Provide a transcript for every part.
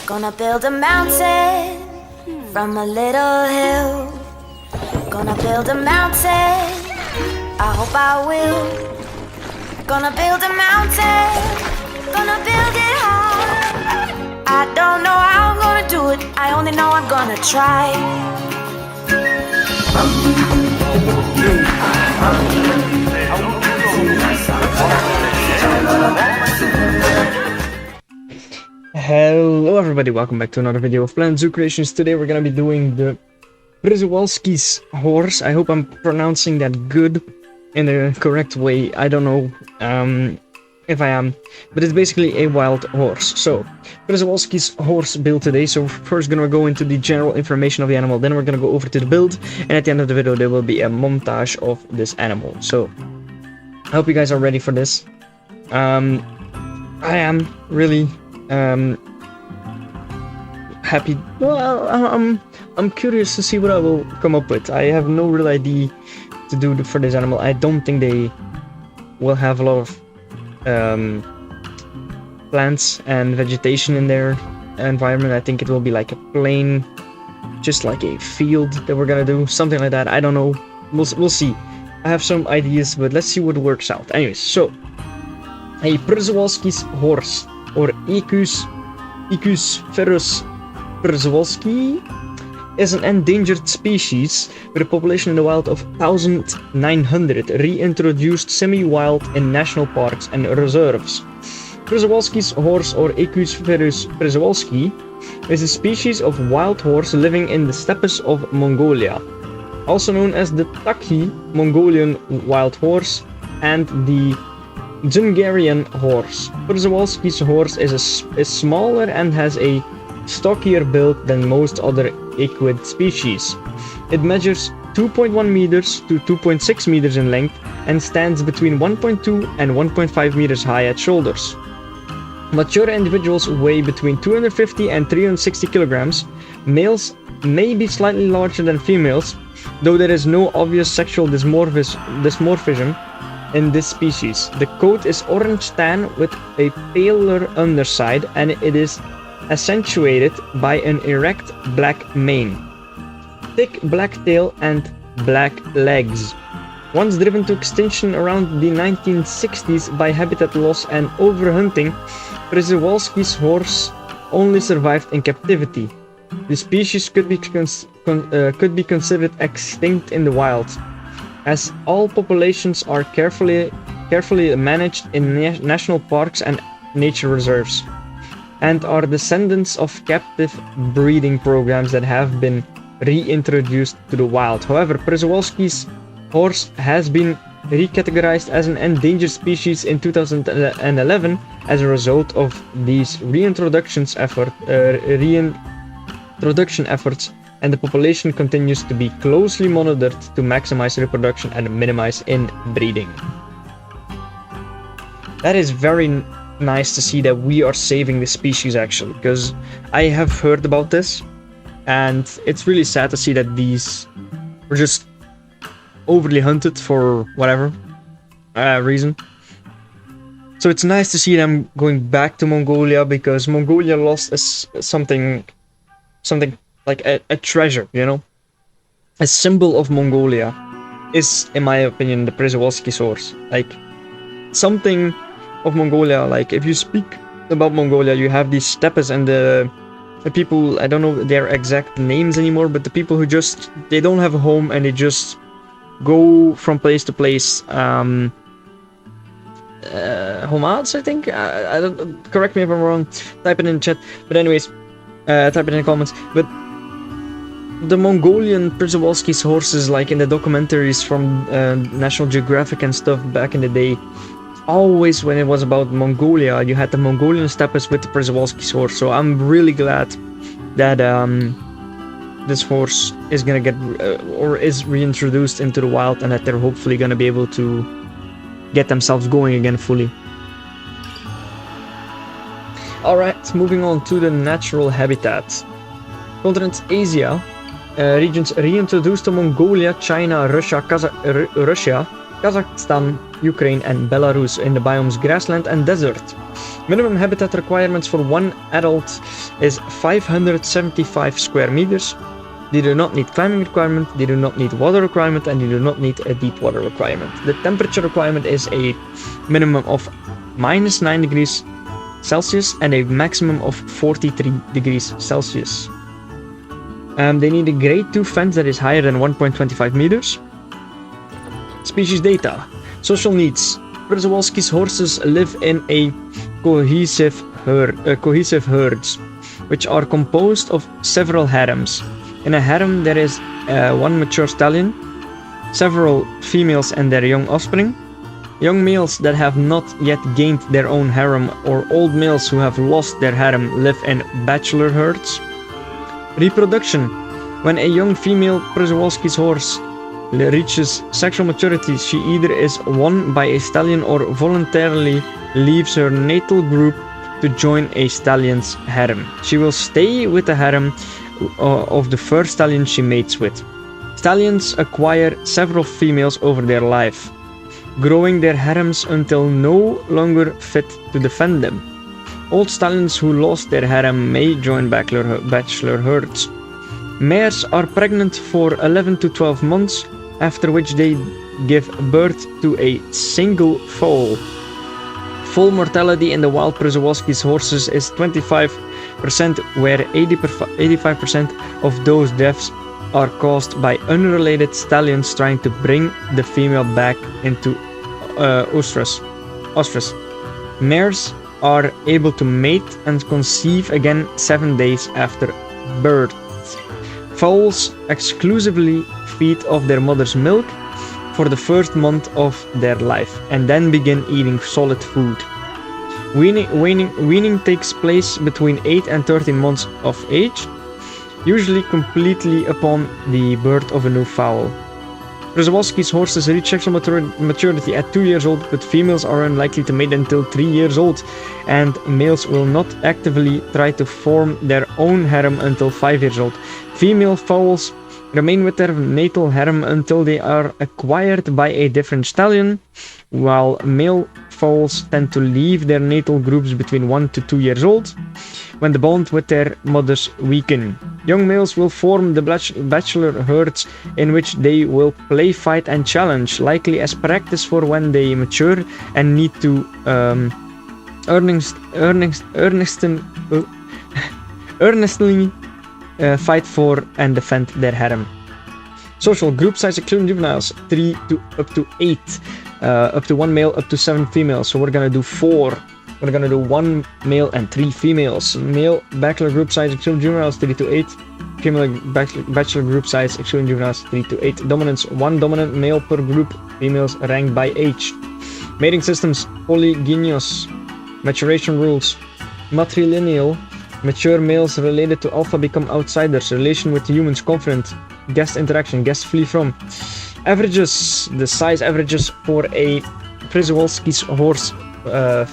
Gonna build a mountain from a little hill. Gonna build a mountain, I hope I will. Gonna build a mountain, gonna build it high. I don't know how I'm gonna do it, I only know I'm gonna try. Hello everybody, welcome back to another video of Planet Zoo Creations. Today we're gonna be doing the Przewalski's horse. I hope I'm pronouncing that good in the correct way. I don't know if I am, but it's basically a wild horse. So, Przewalski's horse build today. So first gonna go into the general information of the animal, then we're gonna go over to the build, and at the end of the video there will be a montage of this animal. So, I hope you guys are ready for this. I am really happy. Well, I'm curious to see what I will come up with. I have no real idea to do for this animal. I don't think they will have a lot of plants and vegetation in their environment. I think it will be like a plain, just like a field that we're gonna do, something like that. I don't know. We'll see. I have some ideas, but let's see what works out. Anyways, so a Przewalski's horse, or Equus ferus przewalski, is an endangered species with a population in the wild of 1,900, reintroduced semi-wild in national parks and reserves. Przewalski's horse, or Equus ferus przewalski, is a species of wild horse living in the steppes of Mongolia, also known as the Takhi Mongolian wild horse and the Hungarian horse. Przewalski's horse is smaller and has a stockier build than most other equid species. It measures 2.1 meters to 2.6 meters in length and stands between 1.2 and 1.5 meters high at shoulders. Mature individuals weigh between 250 and 360 kilograms. Males may be slightly larger than females, though there is no obvious sexual dimorphism in this species. The coat is orange tan with a paler underside, and it is accentuated by an erect black mane, thick black tail and black legs. Once driven to extinction around the 1960s by habitat loss and overhunting, Przewalski's horse only survived in captivity. The species could be considered extinct in the wild, as all populations are carefully managed in national parks and nature reserves, and are descendants of captive breeding programs that have been reintroduced to the wild. However, Przewalski's horse has been recategorized as an endangered species in 2011 as a result of these reintroduction efforts, and the population continues to be closely monitored to maximize reproduction and minimize inbreeding. That is very nice to see that we are saving the species, actually, because I have heard about this, and it's really sad to see that these were just overly hunted for whatever reason. So it's nice to see them going back to Mongolia, because Mongolia lost something like a treasure, you know? A symbol of Mongolia is, in my opinion, the Przewalski's horse. Like, something of Mongolia, like, if you speak about Mongolia, you have these steppes and the people, I don't know their exact names anymore, but the people who just, they don't have a home and they just go from place to place. Homads, I think? I don't, correct me if I'm wrong, type it in chat, but anyways, type it in the comments. But the Mongolian Przewalski's horses, like in the documentaries from National Geographic and stuff back in the day, always when it was about Mongolia, you had the Mongolian steppes with the Przewalski's horse. So I'm really glad that this horse is gonna get or is reintroduced into the wild, and that they're hopefully gonna be able to get themselves going again fully. Alright, moving on to the natural habitat. Continent Asia, regions reintroduced to Mongolia, China, Russia, Kazakhstan, Ukraine and Belarus in the biomes grassland and desert. Minimum habitat requirements for one adult is 575 square meters. They do not need climbing requirement, they do not need water requirement, and they do not need a deep water requirement. The temperature requirement is a minimum of -9 degrees Celsius and a maximum of 43 degrees Celsius. They need a grade 2 fence that is higher than 1.25 meters. Species data. Social needs. Przewalski's horses live in a cohesive herds, which are composed of several harems. In a harem there is one mature stallion, several females and their young offspring, young males that have not yet gained their own harem, or old males who have lost their harem live in bachelor herds. Reproduction. When a young female Przewalski's horse reaches sexual maturity, she either is won by a stallion or voluntarily leaves her natal group to join a stallion's harem. She will stay with the harem of the first stallion she mates with. Stallions acquire several females over their life, growing their harems until no longer fit to defend them. Old stallions who lost their harem may join bachelor herds. Mares are pregnant for 11 to 12 months, after which they give birth to a single foal. Full mortality in the wild Przewalski's horses is 25%, where 85% of those deaths are caused by unrelated stallions trying to bring the female back into oestrus. Mares are able to mate and conceive again 7 days after birth. Foals exclusively feed off their mother's milk for the first month of their life and then begin eating solid food. Weaning takes place between 8 and 13 months of age, usually completely upon the birth of a new foal. Przewalski's horses reach sexual maturity at 2 years old, but females are unlikely to mate until 3 years old, and males will not actively try to form their own harem until 5 years old. Female foals remain with their natal harem until they are acquired by a different stallion, while male foals tend to leave their natal groups between 1 to 2 years old, when the bond with their mothers weaken. Young males will form the bachelor herds, in which they will play, fight, and challenge, likely as practice for when they mature and need to earnestly fight for and defend their harem. Social group size excluding juveniles 3 to up to 8, up to 1 male, up to 7 females. So we're gonna do 4. We're gonna do 1 male and 3 females. Male bachelor group size excluding juveniles 3 to 8. Female bachelor group size excluding juveniles 3 to 8. Dominance 1 dominant male per group. Females ranked by age. Mating systems polygynous. Maturation rules matrilineal. Mature males related to alpha become outsiders. Relation with humans confident. Guest interaction. Guests flee from. Averages. The size averages for a Przewalski's horse,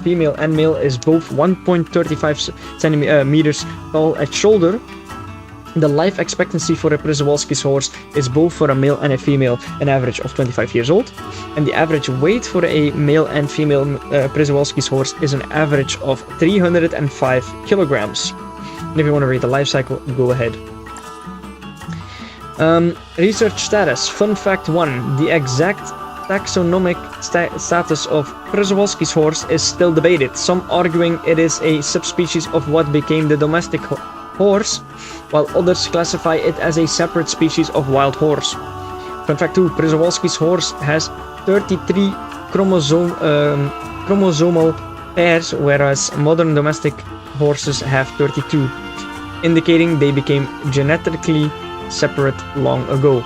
female and male, is both 1.35 centimeters tall at shoulder. The life expectancy for a Przewalski's horse is both for a male and a female an average of 25 years old, and the average weight for a male and female Przewalski's horse is an average of 305 kilograms. And if you want to read the life cycle, go ahead. Research status. Fun fact 1. The exact taxonomic status of Przewalski's horse is still debated, some arguing it is a subspecies of what became the domestic horse, while others classify it as a separate species of wild horse. Fun fact 2. Przewalski's horse has 33 chromosomal pairs, whereas modern domestic horses have 32, indicating they became genetically separate long ago.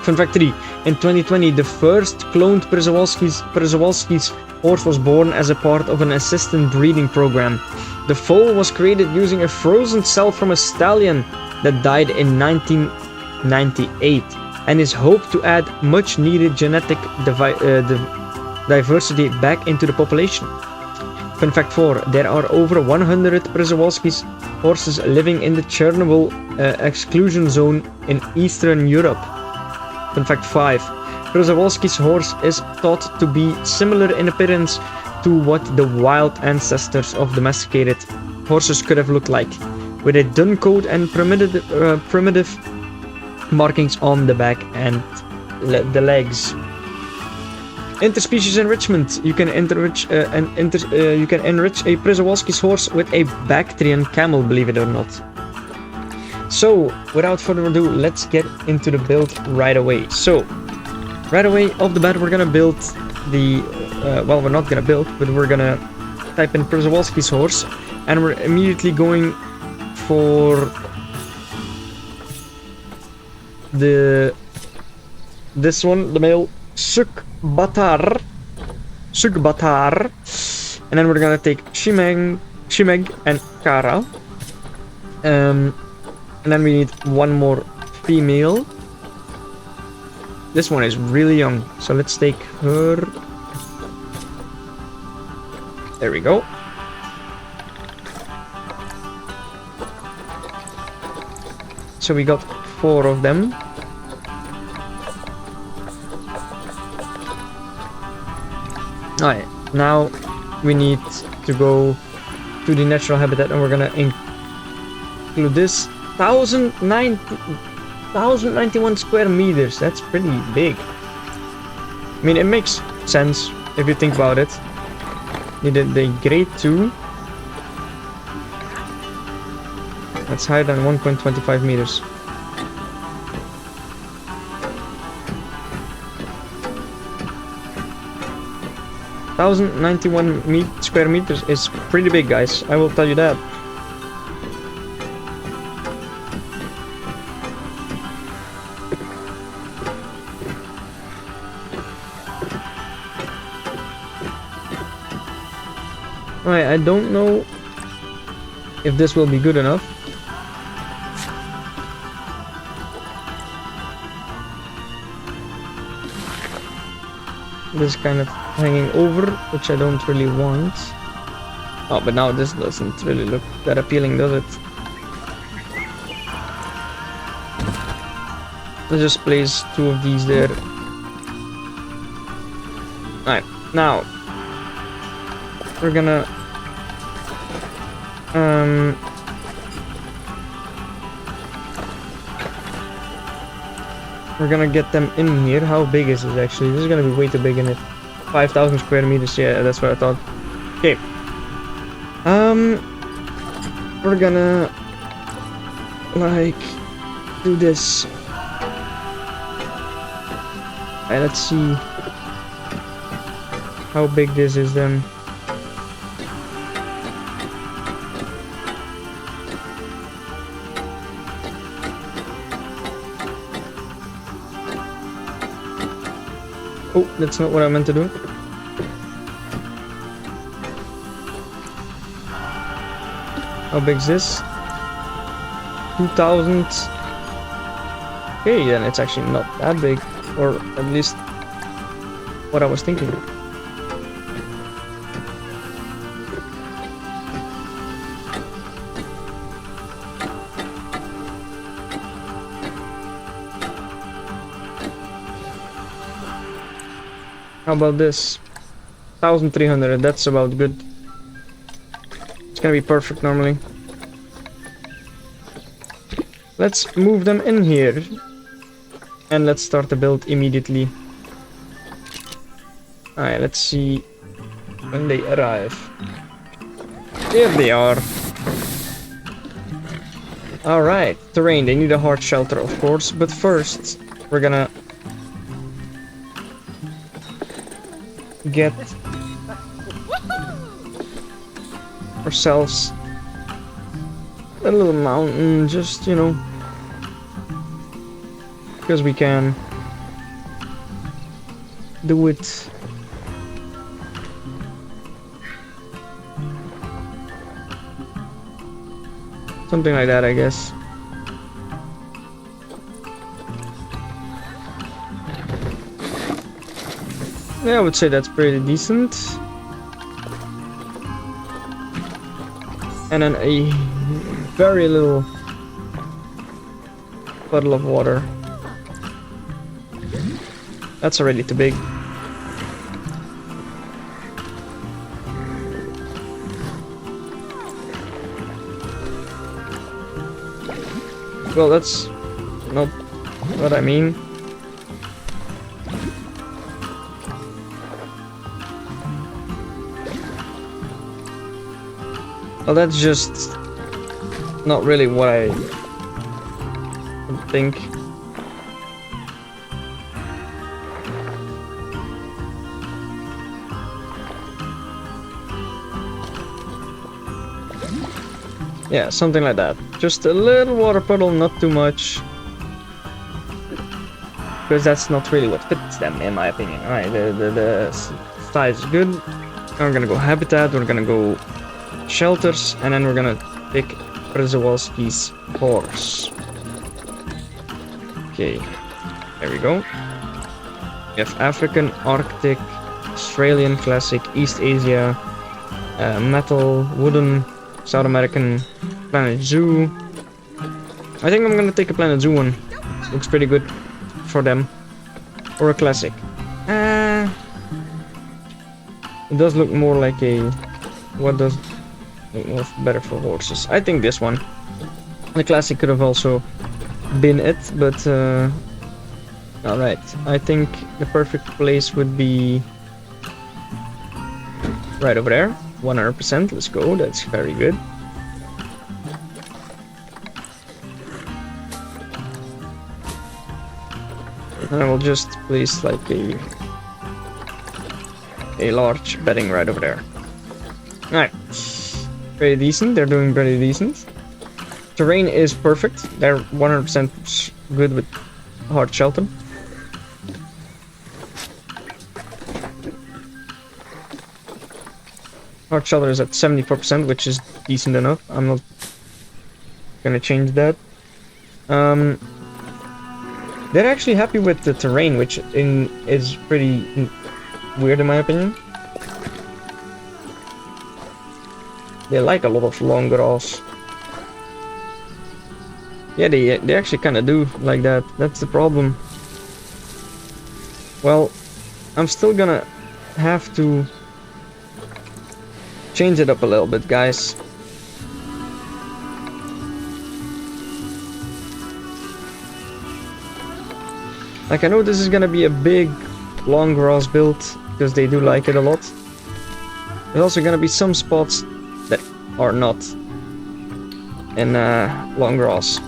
Fun fact 3. In 2020, the first cloned Przewalski's horse was born as a part of an assisted breeding program. The foal was created using a frozen cell from a stallion that died in 1998 and is hoped to add much needed genetic diversity back into the population. Fun fact 4. There are over 100 Przewalski's horses living in the Chernobyl exclusion zone in Eastern Europe. Fun fact 5. Przewalski's horse is thought to be similar in appearance to what the wild ancestors of domesticated horses could have looked like, with a dun coat and primitive markings on the back and the legs. Interspecies enrichment. You can enrich a Przewalski's horse with a Bactrian camel, believe it or not. So, without further ado, let's get into the build right away. So, right away off the bat, we're gonna build the well, we're not gonna build, but we're gonna type in Przewalski's horse, and we're immediately going for this one, the male Sukbatar, and then we're gonna take Shimeg and Kara, and then we need one more female. This one is really young, so let's take her. There we go. So we got 4 of them. Alright, now we need to go to the natural habitat, and we're gonna include this 1091 square meters. That's pretty big. I mean, it makes sense if you think about it. Needed the grade 2. That's higher than 1.25 meters. Square meters is pretty big, guys. I will tell you that. Alright, I don't know if this will be good enough. This is kind of hanging over, which I don't really want. Oh, but now this doesn't really look that appealing, does it? Let's just place 2 of these there. Alright, now we're gonna get them in here. How big is this actually? This is gonna be way too big in it. 5,000 square meters. Yeah, that's what I thought. Okay. We're gonna like do this. Alright, let's see how big this is then. Oh, that's not what I meant to do. How big is this? 2,000. Okay, then it's actually not that big, or at least what I was thinking. How about this? 1,300, that's about good. It's gonna be perfect normally. Let's move them in here. And let's start the build immediately. Alright, let's see when they arrive. Here they are. Alright, terrain. They need a hard shelter, of course. But first, we're gonna get ourselves a little mountain, just, you know, because we can do it. Something like that, I guess. Yeah, I would say that's pretty decent. And then a very little puddle of water. That's already too big. Well, that's not what I mean. Well, that's just not really what I think. Yeah, something like that. Just a little water puddle, not too much. Because that's not really what fits them, in my opinion. Alright, the size is good. Now we're gonna go habitat, we're gonna go shelters, and then we're gonna pick Przewalski's horse. Okay, there we go. We have African, Arctic, Australian, Classic, East Asia, Metal, Wooden, South American, Planet Zoo. I think I'm gonna take a Planet Zoo one. Looks pretty good for them. Or a Classic. It does look more like a... What does look more better for horses? I think this one. The Classic could have also been it, but... Alright, I think the perfect place would be... right over there. 100%, let's go, that's very good. And I will just place like a large bedding right over there. Alright, very decent, they're doing pretty decent. Terrain is perfect, they're 100% good with hard shelter. Hard shelter is at 74%, which is decent enough. I'm not gonna change that. They're actually happy with the terrain, which is pretty weird in my opinion. They like a lot of long grass. Yeah, they actually kind of do like that. That's the problem. Well, I'm still gonna have to change it up a little bit, guys. Like, I know this is gonna be a big long grass build because they do like it a lot. There's also gonna be some spots that are not in long grass.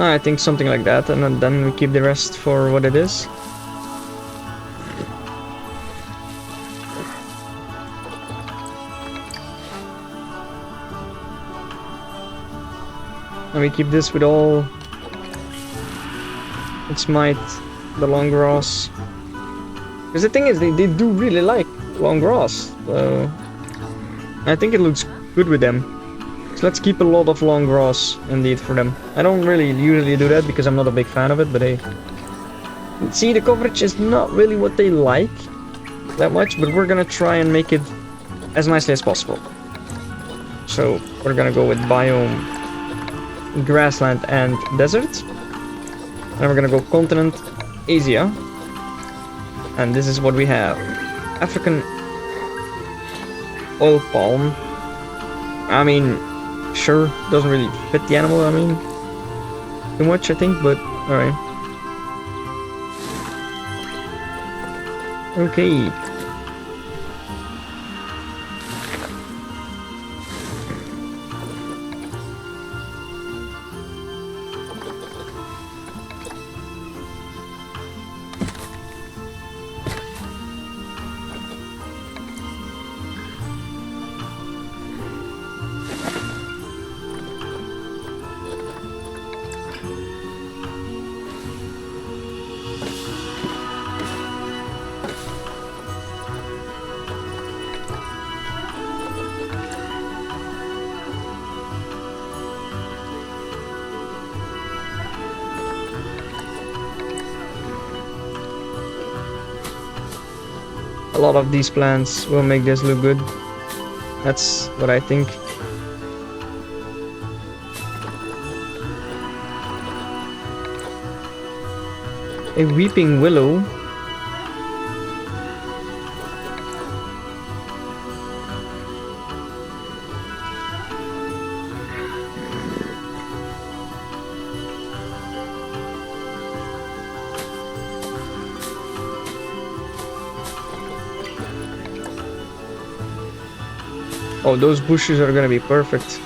I think something like that, and then we keep the rest for what it is. And we keep this with all its might, the long grass. Because the thing is, they do really like long grass, so I think it looks good with them. So let's keep a lot of long grass indeed for them. I don't really usually do that because I'm not a big fan of it, but hey. See, the coverage is not really what they like that much, but we're gonna try and make it as nicely as possible. So we're gonna go with biome, grassland and desert. And we're gonna go continent, Asia. And this is what we have. African oil palm. I mean, sure, doesn't really fit the animal, I mean, too much I think, but alright. Okay. A lot of these plants will make this look good. That's what I think. a weeping willow. Oh, those bushes are gonna be perfect.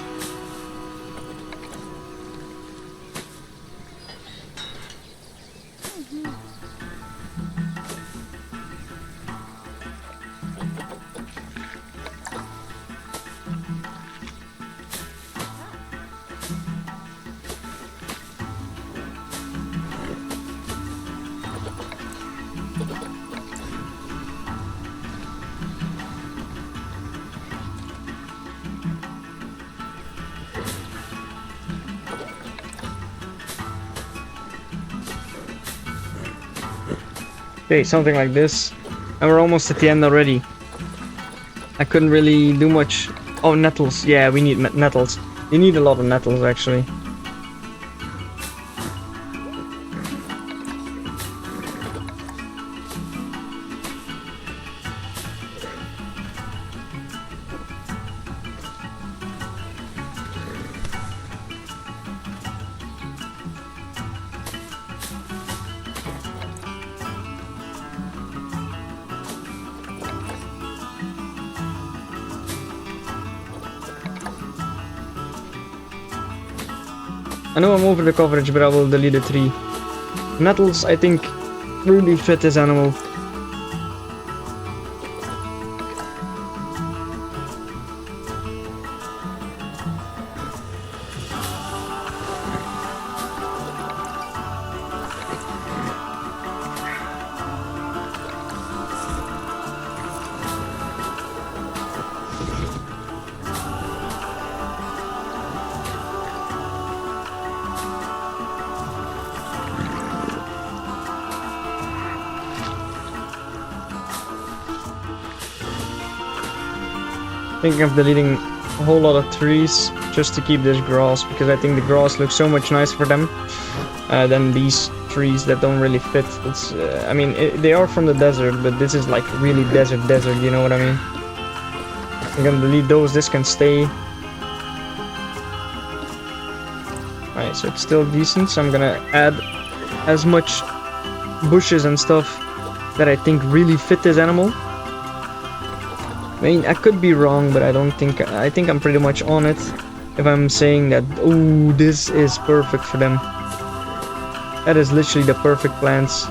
Okay, something like this. And we're almost at the end already. I couldn't really do much. Oh, nettles. Yeah, we need nettles. You need a lot of nettles, actually. I know I'm over the coverage, but I will delete the tree. Nettles, I think, really fit this animal. Thinking of deleting a whole lot of trees just to keep this grass, because I think the grass looks so much nicer for them than these trees that don't really fit. It's I mean, they are from the desert, but this is like really desert, you know what I mean? I'm gonna delete those. This can stay. Alright, so it's still decent, so I'm gonna add as much bushes and stuff that I think really fit this animal. I mean, I could be wrong, but I think I'm pretty much on it if I'm saying that, oh, this is perfect for them. That is literally the perfect plants.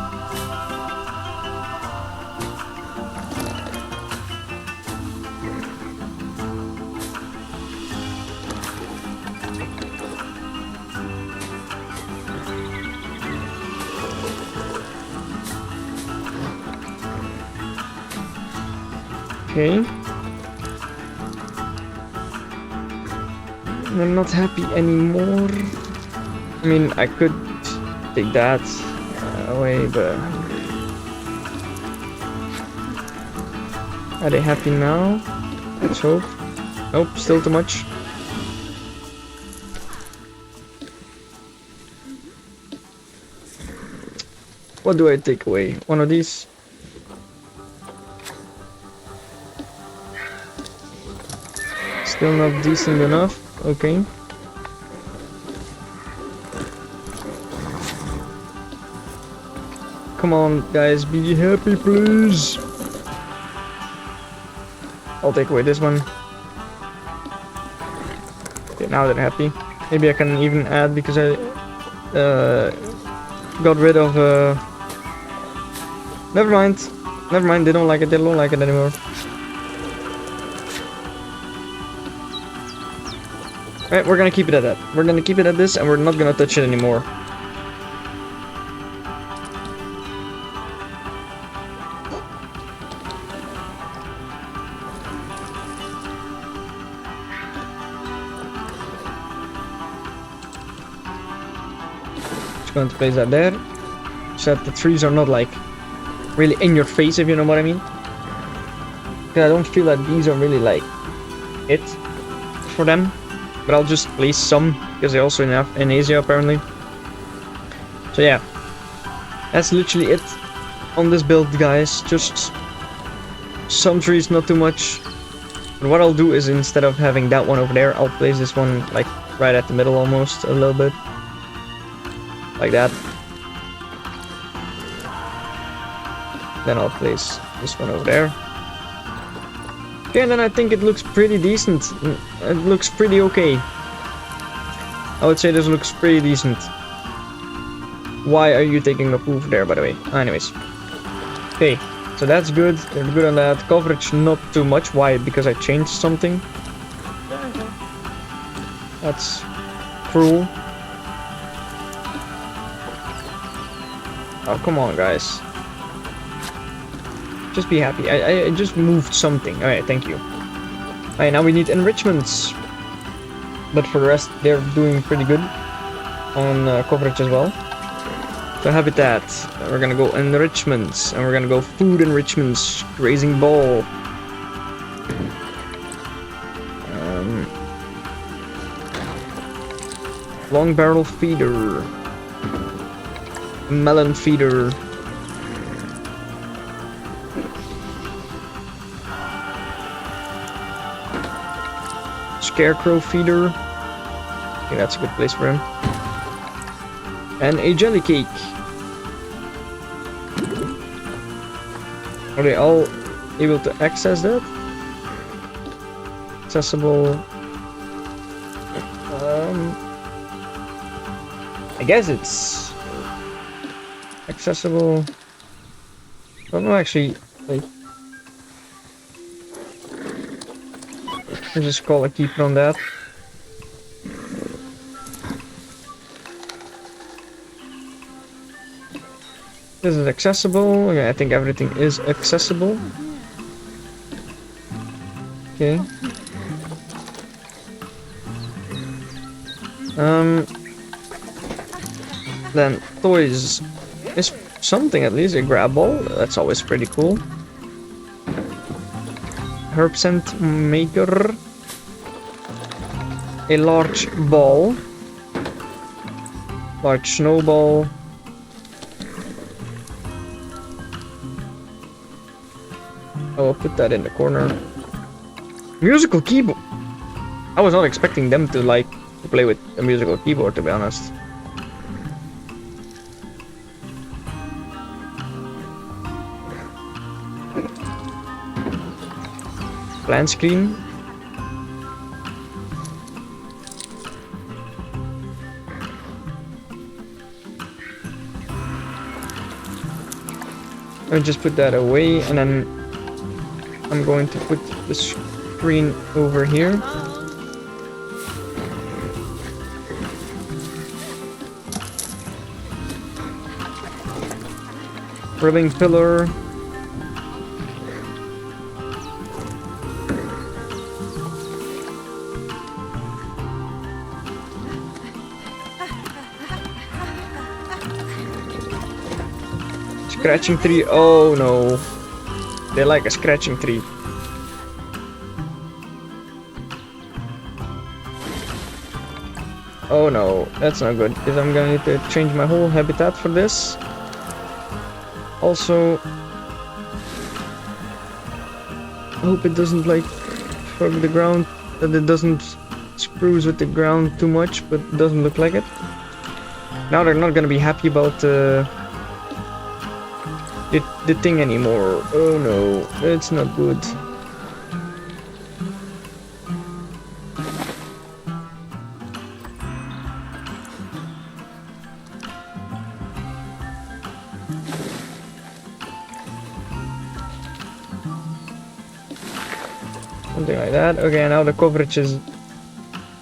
Okay. I'm not happy anymore. I mean, I could take that away, but are they happy now? Let's hope. Nope, still too much. What do I take away? One of these? Still not decent enough. Okay. Come on, guys, be happy, please. I'll take away this one. Okay, now they're happy. Maybe I can even add, because I got rid of. Never mind. Never mind. They don't like it. They don't like it anymore. Alright, we're gonna keep it at that. We're gonna keep it at this, and we're not gonna touch it anymore. Just going to place that there, so that the trees are not like really in your face, if you know what I mean. Because I don't feel that these are really like it for them. But I'll just place some, because they also have in Asia apparently. So yeah. That's literally it on this build, guys. Just some trees, not too much. But what I'll do is, instead of having that one over there, I'll place this one like right at the middle almost, a little bit. Like that. Then I'll place this one over there. Okay, and then I think it looks pretty decent. It looks pretty okay. I would say this looks pretty decent. Why are you taking a poof there, by the way? Anyways. Okay, so that's good. They're good on that. Coverage, not too much. Why? Because I changed something. That's cruel. Oh, come on, guys. Just be happy. I just moved something. Alright, thank you. Alright, now we need enrichments. But for the rest, they're doing pretty good on coverage as well. So habitat, we're gonna go enrichments, and we're gonna go food enrichments, grazing ball. Long barrel feeder. Melon feeder. Scarecrow feeder. Okay, that's a good place for him. And a jelly cake. Are they all able to access that? Accessible. I guess it's accessible. I don't know actually. Like, I'll just call a keeper on that. This is accessible. Okay, I think everything is accessible. Okay. Then toys is something, at least a grab ball. That's always pretty cool. Herb scent maker. A large ball. Large snowball. I'll put that in the corner. Musical keyboard. I was not expecting them to like to play with a musical keyboard, to be honest. Plant screen. I'll just put that away, and then I'm going to put the screen over here. Rubbing pillar. Scratching tree. Oh no. They like a scratching tree. Oh no, that's not good, because I'm gonna need to change my whole habitat for this. Also, I hope it doesn't like fuck the ground, that it doesn't spruce with the ground too much, but it doesn't look like it. Now they're not gonna be happy about the thing anymore. Oh no, it's not good. Something like that. Okay, now the coverage is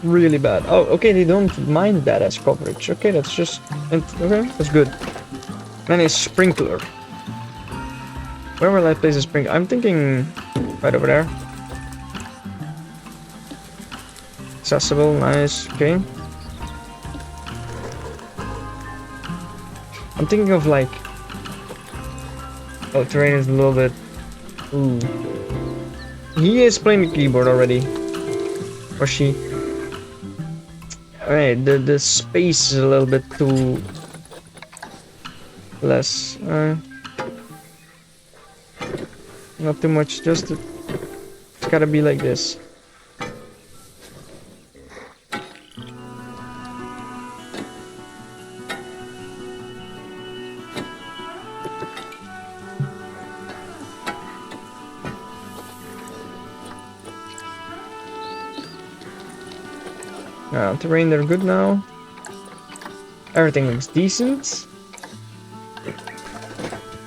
really bad. Oh, okay, they don't mind that as coverage. Okay, that's just... okay, that's good. Then a sprinkler. Where will I place a sprinkler? I'm thinking right over there. Accessible, nice, okay. I'm thinking of like... oh, terrain is a little bit... ooh. He is playing the keyboard already. Or she. Alright, the space is a little bit too less. Not too much, just it's gotta be like this. Terrain, they're good now. Everything looks decent.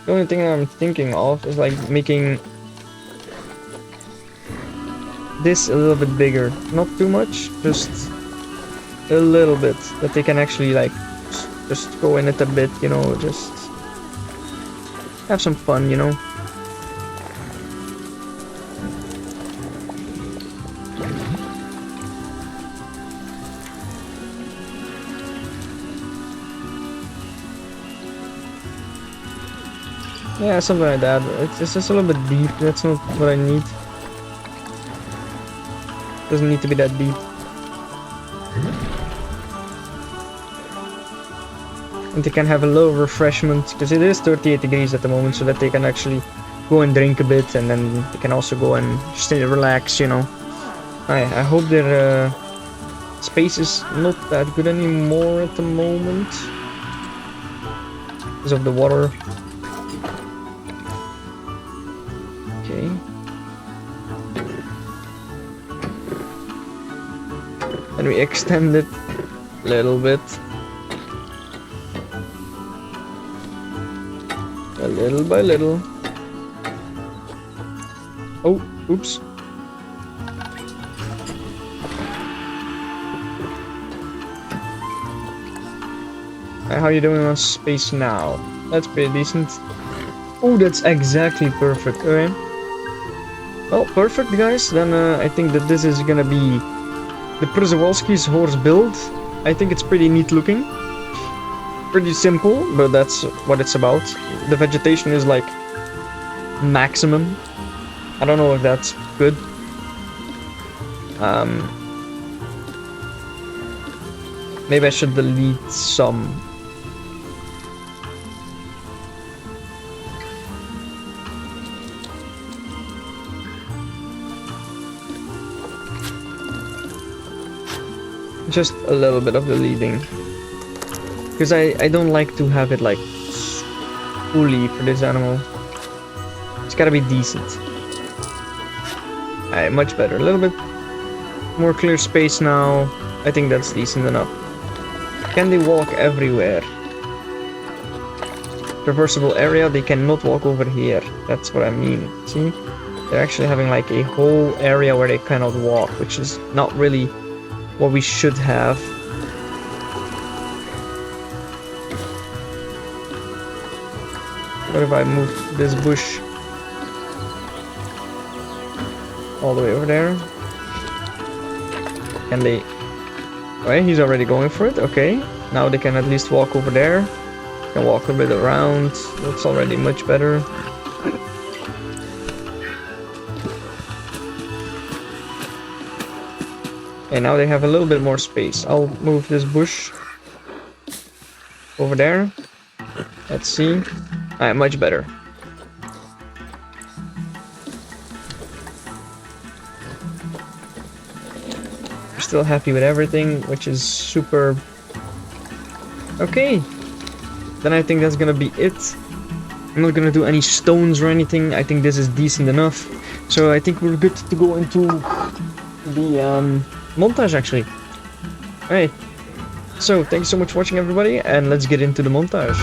The only thing I'm thinking of is like making this a little bit bigger. Not too much, just a little bit. That they can actually like just go in it a bit, you know, just have some fun, you know. Yeah, something like that. It's just a little bit deep. That's not what I need. Doesn't need to be that deep. And they can have a little refreshment, because it is 38 degrees at the moment, so that they can actually go and drink a bit, and then they can also go and just relax, you know. I hope their space is not that good anymore at the moment because of the water. Okay. And we extend it a little bit. Little by little. Oh, oops. How are you doing on space now? That's pretty decent. Oh, that's exactly perfect. Okay. Well, perfect, guys. Then I think that this is gonna be the Przewalski's horse build. I think it's pretty neat looking. Pretty simple, but that's what it's about. The vegetation is like maximum. I don't know if that's good. Maybe I should delete some. Just a little bit of deleting. Because I don't like to have it like fully for this animal. It's gotta be decent. Alright, much better. A little bit more clear space now. I think that's decent enough. Can they walk everywhere? Traversable area, they cannot walk over here. That's what I mean. See? They're actually having like a whole area where they cannot walk, which is not really what we should have. What if I move this bush all the way over there? Can they... Alright, he's already going for it. Okay, now they can at least walk over there. Can walk a bit around. That's already much better. Okay, now they have a little bit more space. I'll move this bush over there. Let's see. Alright, much better. We're still happy with everything, which is super. Okay. Then I think that's gonna be it. I'm not gonna do any stones or anything. I think this is decent enough. So I think we're good to go into the montage actually. Alright. So thank you so much for watching, everybody, and let's get into the montage.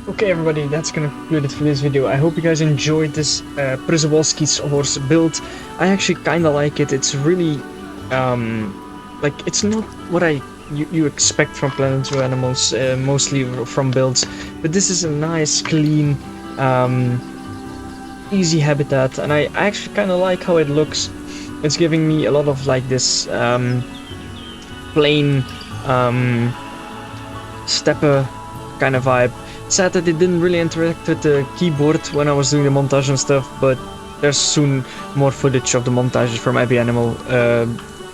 Okay everybody, that's gonna conclude it for this video. I hope you guys enjoyed this Przewalski's horse build. I actually kinda like it. It's really like, it's not what you expect from Planet Zoo animals, mostly from builds, but this is a nice, clean, easy habitat, and I actually kinda like how it looks. It's giving me a lot of like this plain steppe kind of vibe. Sad that it didn't really interact with the keyboard when I was doing the montage and stuff, but there's soon more footage of the montages from every animal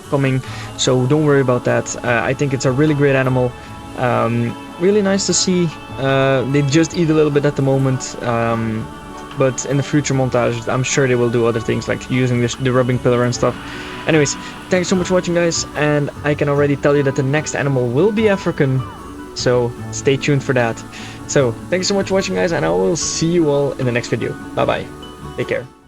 coming, so don't worry about that. I think it's a really great animal, really nice to see. They just eat a little bit at the moment, but in the future montage I'm sure they will do other things like using the rubbing pillar and stuff. Anyways, thanks so much for watching guys, and I can already tell you that the next animal will be African, so stay tuned for that. So thanks so much for watching guys, and I will see you all in the next video. Bye bye, take care.